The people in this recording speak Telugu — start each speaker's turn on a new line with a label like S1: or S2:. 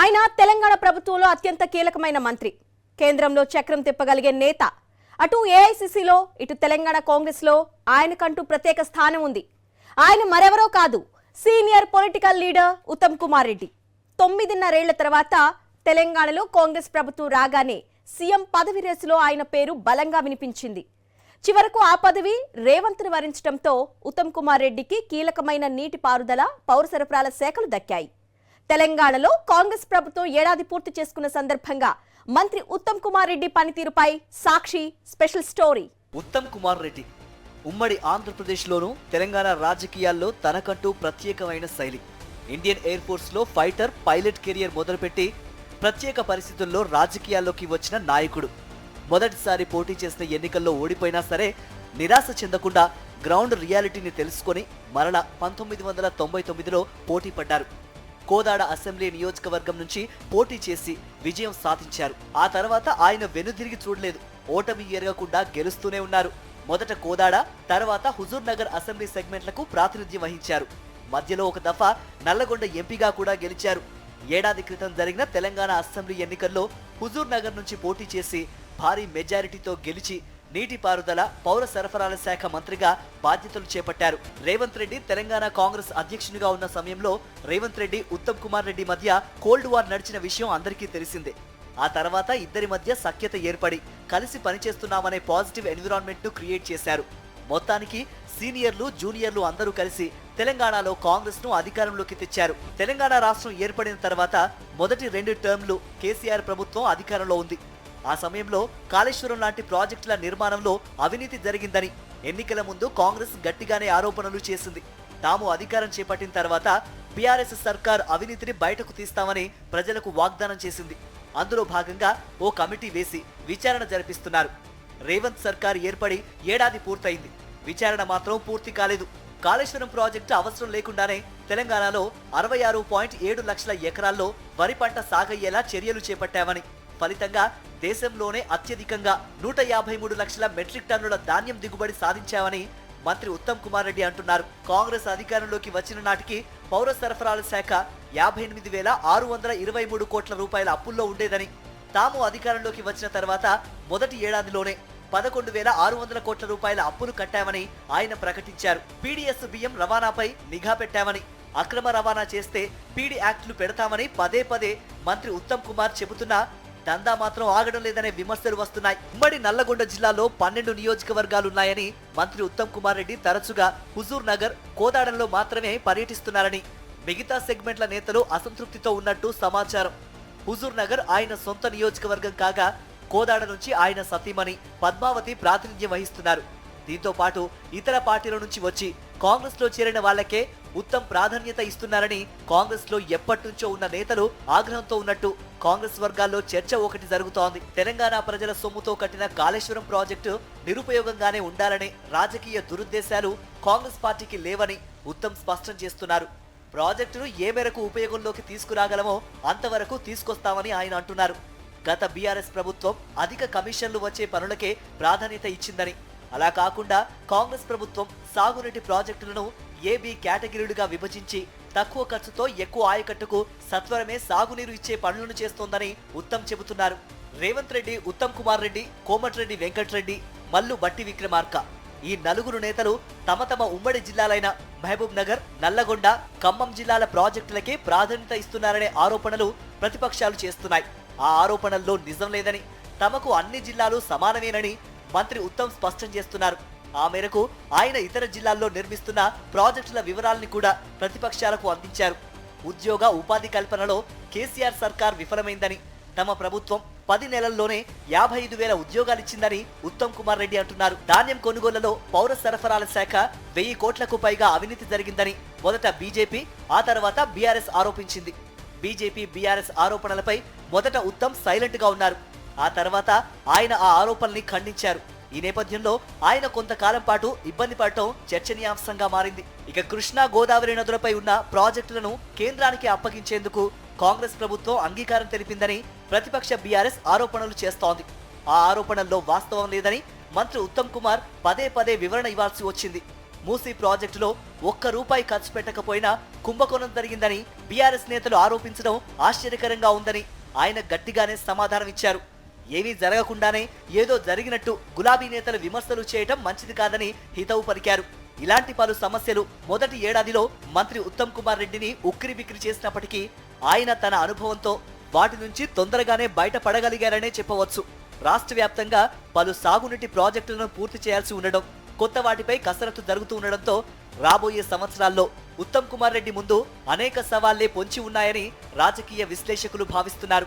S1: ఆయన తెలంగాణ ప్రభుత్వంలో అత్యంత కీలకమైన మంత్రి, కేంద్రంలో చక్రం తిప్పగలిగే నేత. అటు ఏఐసీసీలో ఇటు తెలంగాణ కాంగ్రెస్లో ఆయనకంటూ ప్రత్యేక స్థానం ఉంది. ఆయన మరెవరో కాదు, senior political leader Uttam Kumar Reddy. 9.5 ఏళ్ల తర్వాత తెలంగాణలో కాంగ్రెస్ ప్రభుత్వం రాగానే సీఎం పదవి రేసులో ఆయన పేరు బలంగా వినిపించింది. చివరకు ఆ పదవి రేవంత్ను వరించడంతో ఉత్తమ్ కుమార్ రెడ్డికి కీలకమైన నీటిపారుదల, పౌర సరఫరాల శాఖలు దక్కాయి. తెలంగాణలో కాంగ్రెస్ ప్రభుత్వం ఏడాది పూర్తి చేసుకున్న సందర్భంగా మంత్రి ఉత్తమ్ కుమార్ రెడ్డి పనితీరుపై సాక్షి స్పెషల్ స్టోరీ.
S2: ఉత్తమ్ కుమార్ రెడ్డి ఉమ్మడి ఆంధ్రప్రదేశ్లోనూ తెలంగాణ రాజకీయాల్లో తనకంటూ ప్రత్యేకమైన శైలి. ఇండియన్ ఎయిర్ ఫోర్స్లో ఫైటర్, పైలట్ కెరియర్ మొదలుపెట్టి ప్రత్యేక పరిస్థితుల్లో రాజకీయాల్లోకి వచ్చిన నాయకుడు. మొదటిసారి పోటీ చేసిన ఎన్నికల్లో ఓడిపోయినా సరే నిరాశ చెందకుండా గ్రౌండ్ రియాలిటీని తెలుసుకొని మరలా 1999లో పోటీ పడ్డారు. కోదాడ అసెంబ్లీ నియోజకవర్గం నుంచి పోటీ చేసి విజయం సాధించారు. ఆ తర్వాత ఆయన వెనుదిరిగి చూడలేదు, ఓటమి ఎరగకుండా గెలుస్తూనే ఉన్నారు. మొదట కోదాడ, తర్వాత హుజూర్ నగర్ అసెంబ్లీ సెగ్మెంట్లకు ప్రాతినిధ్యం వహించారు. మధ్యలో ఒక దఫా నల్లగొండ ఎంపీగా కూడా గెలిచారు. ఏడాది క్రితం జరిగిన తెలంగాణ అసెంబ్లీ ఎన్నికల్లో హుజూర్ నగర్ నుంచి పోటీ చేసి భారీ మెజారిటీతో గెలిచి నీటిపారుదల, పౌర సరఫరాల శాఖ మంత్రిగా బాధ్యతలు చేపట్టారు. రేవంత్ రెడ్డి తెలంగాణ కాంగ్రెస్ అధ్యక్షునిగా ఉన్న సమయంలో రేవంత్ రెడ్డి, ఉత్తమ్ కుమార్ రెడ్డి మధ్య కోల్డ్ వార్ నడిచిన విషయం అందరికీ తెలిసిందే. ఆ తర్వాత ఇద్దరి మధ్య సఖ్యత ఏర్పడి కలిసి పనిచేస్తున్నామనే పాజిటివ్ ఎన్విరాన్మెంట్ ను క్రియేట్ చేశారు. మొత్తానికి సీనియర్లు, జూనియర్లు అందరూ కలిసి తెలంగాణలో కాంగ్రెస్ ను అధికారంలోకి తెచ్చారు. తెలంగాణ రాష్ట్రం ఏర్పడిన తర్వాత మొదటి 2 టర్మ్లు కేసీఆర్ ప్రభుత్వం అధికారంలో ఉంది. ఆ సమయంలో కాళేశ్వరం లాంటి ప్రాజెక్టుల నిర్మాణంలో అవినీతి జరిగిందని ఎన్నికల ముందు కాంగ్రెస్ గట్టిగానే ఆరోపణలు చేసింది. తాము అధికారం చేపట్టిన తర్వాత బీఆర్ఎస్ సర్కార్ అవినీతిని బయటకు తీస్తామని ప్రజలకు వాగ్దానం చేసింది. అందులో భాగంగా ఓ కమిటీ వేసి విచారణ జరిపిస్తున్నారు. రేవంత్ సర్కార్ ఏర్పడి ఏడాది పూర్తయింది, విచారణ మాత్రం పూర్తి కాలేదు. కాళేశ్వరం ప్రాజెక్టు అవసరం లేకుండానే తెలంగాణలో 66.7 లక్షల ఎకరాల్లో వరి పంట సాగయ్యేలా చర్యలు చేపట్టామని, ఫలితంగా దేశంలోనే అత్యధికంగా 153 లక్షల మెట్రిక్ టన్నుల ధాన్యం దిగుబడి సాధించామని మంత్రి ఉత్తమ్ కుమార్ రెడ్డి అంటున్నారు. కాంగ్రెస్ అధికారంలోకి వచ్చిన నాటికి పౌర సరఫరాల శాఖ 58,623 కోట్ల రూపాయల అప్పుల్లో ఉండేదని, తాము అధికారంలోకి వచ్చిన తర్వాత మొదటి ఏడాదిలోనే 11,600 కోట్ల రూపాయల అప్పులు కట్టామని ఆయన ప్రకటించారు. పీడీఎస్ బియ్యం రవాణాపై నిఘా పెట్టామని, అక్రమ రవాణా చేస్తే పీడీ యాక్టులు పెడతామని పదే పదే మంత్రి ఉత్తమ్ కుమార్ చెబుతున్నా దందా మాత్రం ఆగడం లేదనే విమర్శలు వస్తున్నాయి. ఉమ్మడి నల్లగొండ జిల్లాలో 12 నియోజకవర్గాలున్నాయని మంత్రి ఉత్తమ్ కుమార్ రెడ్డి తరచుగా హుజూర్ నగర్, కోదాడంలో మాత్రమే పర్యటిస్తున్నారని మిగతా సెగ్మెంట్ల నేతలు అసంతృప్తితో ఉన్నట్టు సమాచారం. హుజూర్ నగర్ ఆయన సొంత నియోజకవర్గం కాగా కోదాడ నుంచి ఆయన సతీమణి పద్మావతి ప్రాతినిధ్యం వహిస్తున్నారు. దీంతో పాటు ఇతర పార్టీల నుంచి వచ్చి కాంగ్రెస్ లో చేరిన వాళ్లకే ఉత్తమ్ ప్రాధాన్యత ఇస్తున్నారని కాంగ్రెస్ లో ఎప్పటి నుంచో ఉన్న నేతలు ఆగ్రహంతో ఉన్నట్టు కాంగ్రెస్ వర్గాల్లో చర్చ ఒకటి జరుగుతోంది. తెలంగాణ ప్రజల సొమ్ముతో కట్టిన కాళేశ్వరం ప్రాజెక్టు నిరుపయోగంగానే ఉండాలనే రాజకీయ దురుద్దేశాలు కాంగ్రెస్ పార్టీకి లేవని ఉత్తమ్ స్పష్టం చేస్తున్నారు. ప్రాజెక్టును ఏ మేరకు ఉపయోగంలోకి తీసుకురాగలమో అంతవరకు తీసుకొస్తామని ఆయన అంటున్నారు. గత బీఆర్ఎస్ ప్రభుత్వం అధిక కమిషన్లు వచ్చే పనులకే ప్రాధాన్యత ఇచ్చిందని, అలా కాకుండా కాంగ్రెస్ ప్రభుత్వం సాగునీటి ప్రాజెక్టులను ఏబీ కేటగిరీలుగా విభజించి తక్కువ ఖర్చుతో ఎక్కువ ఆయకట్టుకు సత్వరమే సాగునీరు ఇచ్చే పనులను చేస్తోందని ఉత్తమ్ చెబుతున్నారు. రేవంత్ రెడ్డి, ఉత్తమ్ కుమార్ రెడ్డి, కోమటిరెడ్డి వెంకటరెడ్డి, మల్లు బట్టి విక్రమార్క ఈ 4 నేతలు తమ తమ ఉమ్మడి జిల్లాలైన మహబూబ్ నగర్, నల్లగొండ, ఖమ్మం జిల్లాల ప్రాజెక్టులకే ప్రాధాన్యత ఇస్తున్నారనే ఆరోపణలు ప్రతిపక్షాలు చేస్తున్నాయి. ఆ ఆరోపణల్లో నిజం లేదని, తమకు అన్ని జిల్లాలు సమానమేనని మంత్రి ఉత్తమ్ స్పష్టం చేస్తున్నారు. ఆ మేరకు ఆయన ఇతర జిల్లాల్లో నిర్మిస్తున్న ప్రాజెక్టుల వివరాల్ని కూడా ప్రతిపక్షాలకు అందించారు. ఉద్యోగ, ఉపాధి కల్పనలో కేసీఆర్ సర్కార్ విఫలమైందని, తమ ప్రభుత్వం 10 నెలల్లోనే 55,000 ఉద్యోగాలిచ్చిందని ఉత్తమ్ కుమార్ రెడ్డి అంటున్నారు. ధాన్యం కొనుగోళ్లలో పౌర సరఫరాల శాఖ 1000 కోట్లకు పైగా అవినీతి జరిగిందని మొదట బీజేపీ, ఆ తర్వాత బీఆర్ఎస్ ఆరోపించింది. బీజేపీ, బీఆర్ఎస్ ఆరోపణలపై మొదట ఉత్తమ్ సైలెంట్ గా ఉన్నారు. ఆ తర్వాత ఆయన ఆ ఆరోపణల్ని ఖండించారు. ఈ నేపథ్యంలో ఆయన కొంతకాలం పాటు ఇబ్బంది పడటం చర్చనీయాంశంగా మారింది. ఇక కృష్ణా, గోదావరి నదులపై ఉన్న ప్రాజెక్టులను కేంద్రానికి అప్పగించేందుకు కాంగ్రెస్ ప్రభుత్వం అంగీకారం తెలిపిందని ప్రతిపక్ష బీఆర్ఎస్ ఆరోపణలు చేస్తోంది. ఆ ఆరోపణల్లో వాస్తవం లేదని మంత్రి ఉత్తమ్ కుమార్ పదే పదే వివరణ ఇవ్వాల్సి వచ్చింది. మూసీ ప్రాజెక్టులో ఒక్క రూపాయి ఖర్చు పెట్టకపోయినా కుంభకోణం జరిగిందని బీఆర్ఎస్ నేతలు ఆరోపించడం ఆశ్చర్యకరంగా ఉందని ఆయన గట్టిగానే సమాధానం ఇచ్చారు. ఏమీ జరగకుండానే ఏదో జరిగినట్టు గులాబీ నేతలు విమర్శలు చేయటం మంచిది కాదని హితవు పలికారు. ఇలాంటి పలు సమస్యలు మొదటి ఏడాదిలో మంత్రి ఉత్తమ్ కుమార్ రెడ్డిని ఉక్కిరిబిక్కిరి చేసినప్పటికీ ఆయన తన అనుభవంతో వాటి నుంచి తొందరగానే బయటపడగలిగారనే చెప్పవచ్చు. రాష్ట్ర వ్యాప్తంగా పలు సాగునీటి ప్రాజెక్టులను పూర్తి చేయాల్సి ఉండడం, కొత్త వాటిపై కసరత్తు జరుగుతూ ఉండడంతో రాబోయే సంవత్సరాల్లో ఉత్తమ్ కుమార్ రెడ్డి ముందు అనేక సవాళ్లే పొంచి ఉన్నాయని రాజకీయ విశ్లేషకులు భావిస్తున్నారు.